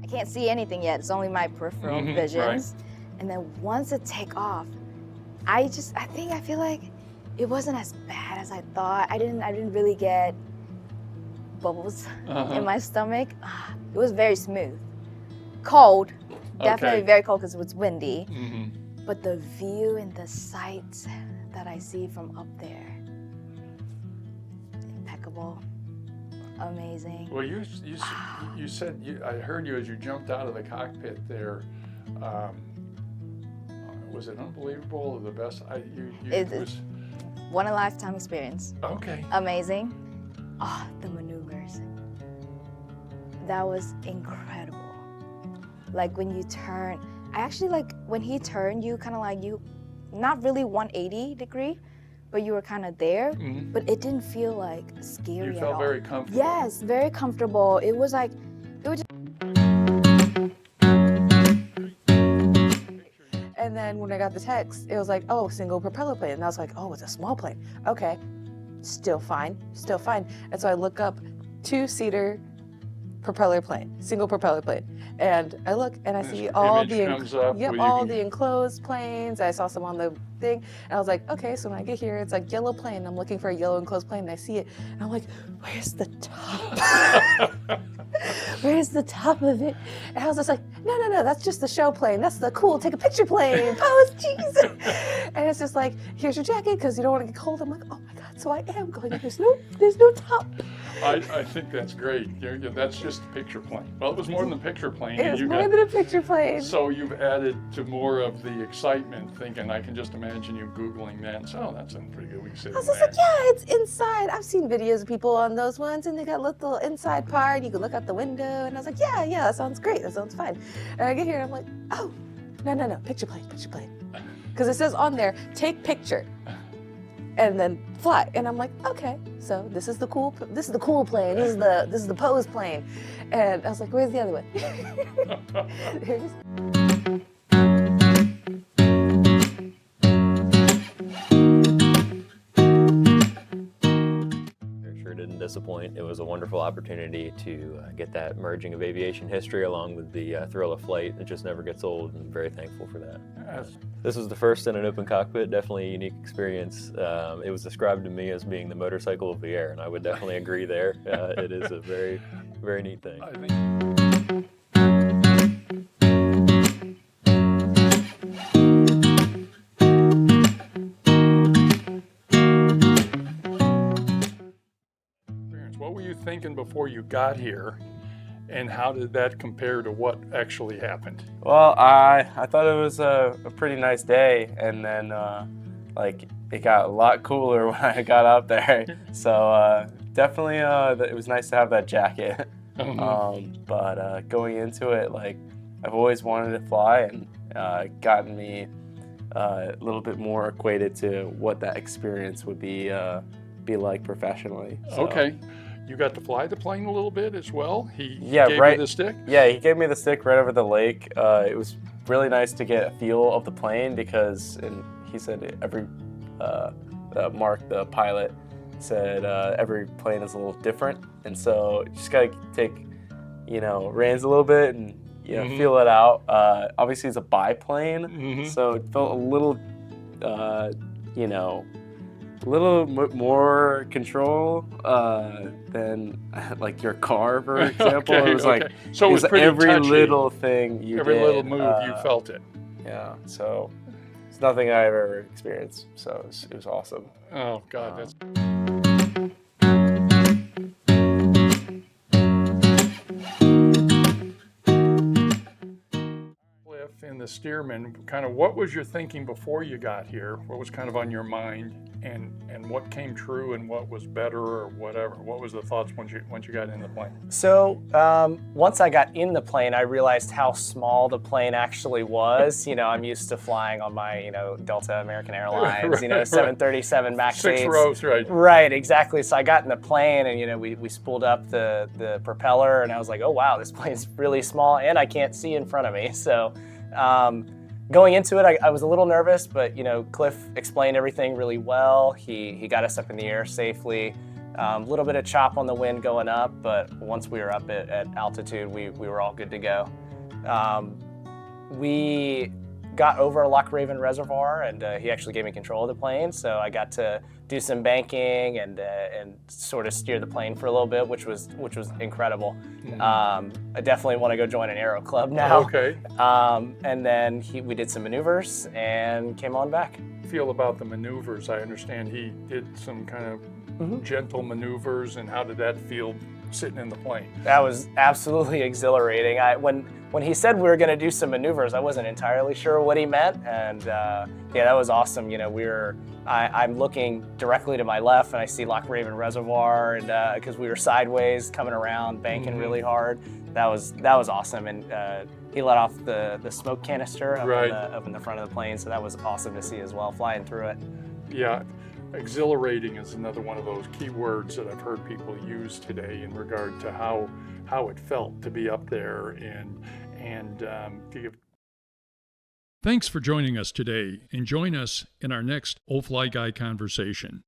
Can't see anything yet. It's only my peripheral visions. Right. And then once it take off, I feel like it wasn't as bad as I thought. I didn't really get bubbles in my stomach. It was very smooth. Cold, definitely very cold because it was windy. But the view and the sights that I see from up there, impeccable. Amazing. Well, you said, I heard you as you jumped out of the cockpit there. Was it unbelievable or the best? It was one in a lifetime experience. Okay. Amazing. The maneuvers. That was incredible. Like when you turn, I actually like when he turned you kind of like you, not really 180 degree, but you were kind of there, but it didn't feel like scary at all. You felt very comfortable. Yes, very comfortable. It was like, it was just... And then when I got the text, it was like, oh, single propeller plane. And I was like, oh, it's a small plane. Okay, still fine, still fine. And so I look up, two-seater propeller plane, single propeller plane. And I look and I see all the enclosed planes. I saw some on the thing. And I was like, okay, so when I get here, it's like yellow plane. I'm looking for a yellow enclosed plane and I see it. And I'm like, where's the top? Where's the top of it? And I was just like, no, that's just the show plane. That's the cool, take a picture plane. Pose, jeez. And it's just like, here's your jacket because you don't want to get cold. I'm like, oh my God, so I am going, there's no top. I think that's great. That's just a picture plane. Well, it was more than a picture plane. It was more than a picture plane. So you've added to more of the excitement, thinking, I can just imagine you Googling that and say, oh, that sounds pretty good. We can sit I was just like, yeah, it's inside. I've seen videos of people on those ones and they got a little inside part. You can look out the window. And I was like, yeah, that sounds great. That sounds fine. And I get here and I'm like, oh, no, picture plane. Because it says on there, take picture. And then fly. And I'm like, okay, so this is the cool plane. This is the pose plane. And I was like, where's the other one? Here it is. Sure didn't disappoint. It was a wonderful opportunity to get that merging of aviation history along with the thrill of flight. It just never gets old, and I'm very thankful for that. Yes. This was the first in an open cockpit, definitely a unique experience. It was described to me as being the motorcycle of the air, and I would definitely agree there. It is a very, very neat thing. I think what were you thinking before you got here, and how did that compare to what actually happened? Well, I thought it was a pretty nice day, and then like it got a lot cooler when I got up there. So definitely it was nice to have that jacket. But going into it, like I've always wanted to fly, and gotten me a little bit more acquainted to what that experience would be like professionally. So. Okay. You got to fly the plane a little bit as well? He gave you the stick? Yeah, he gave me the stick right over the lake. It was really nice to get a feel of the plane because, and he said Mark, the pilot, said every plane is a little different. And so you just got to take, reins a little bit and, feel it out. Obviously it's a biplane, so it felt a little, little more control than like your car, for example. Okay, It was okay. like So it was pretty every touchy. little thing you Every did. little move, you felt it. Yeah, so it's nothing I've ever experienced. So it was awesome. Oh, God, that's... Cliff, in the Stearman, kind of what was your thinking before you got here? What was kind of on your mind, and what came true, and what was better, or whatever? What was the thoughts once you got in the plane? So once I got in the plane, I realized how small the plane actually was. You know, I'm used to flying on my, Delta American Airlines, Right, 737 MAX 6 seats. rows, right? Right, exactly. So I got in the plane and, we spooled up the propeller and I was like, oh, wow, this plane's really small and I can't see in front of me. So going into it, I was a little nervous, but, Cliff explained everything really well. He got us up in the air safely. A little bit of chop on the wind going up, but once we were up at altitude, we were all good to go. We got over Loch Raven Reservoir, and he actually gave me control of the plane, so I got to do some banking and sort of steer the plane for a little bit, which was incredible. I definitely want to go join an aero club now. Okay. And then we did some maneuvers and came on back. Feel about the maneuvers? I understand he did some kind of gentle maneuvers, and how did that feel sitting in the plane? That was absolutely exhilarating. When he said we were going to do some maneuvers, I wasn't entirely sure what he meant, and that was awesome. I'm looking directly to my left, and I see Loch Raven Reservoir, and because we were sideways coming around, banking really hard. That was awesome, and he let off the smoke canister up in the front of the plane, so that was awesome to see as well, flying through it. Yeah. Exhilarating is another one of those key words that I've heard people use today in regard to how it felt to be up there and to give. Thanks for joining us today, and join us in our next O Fly Guy conversation.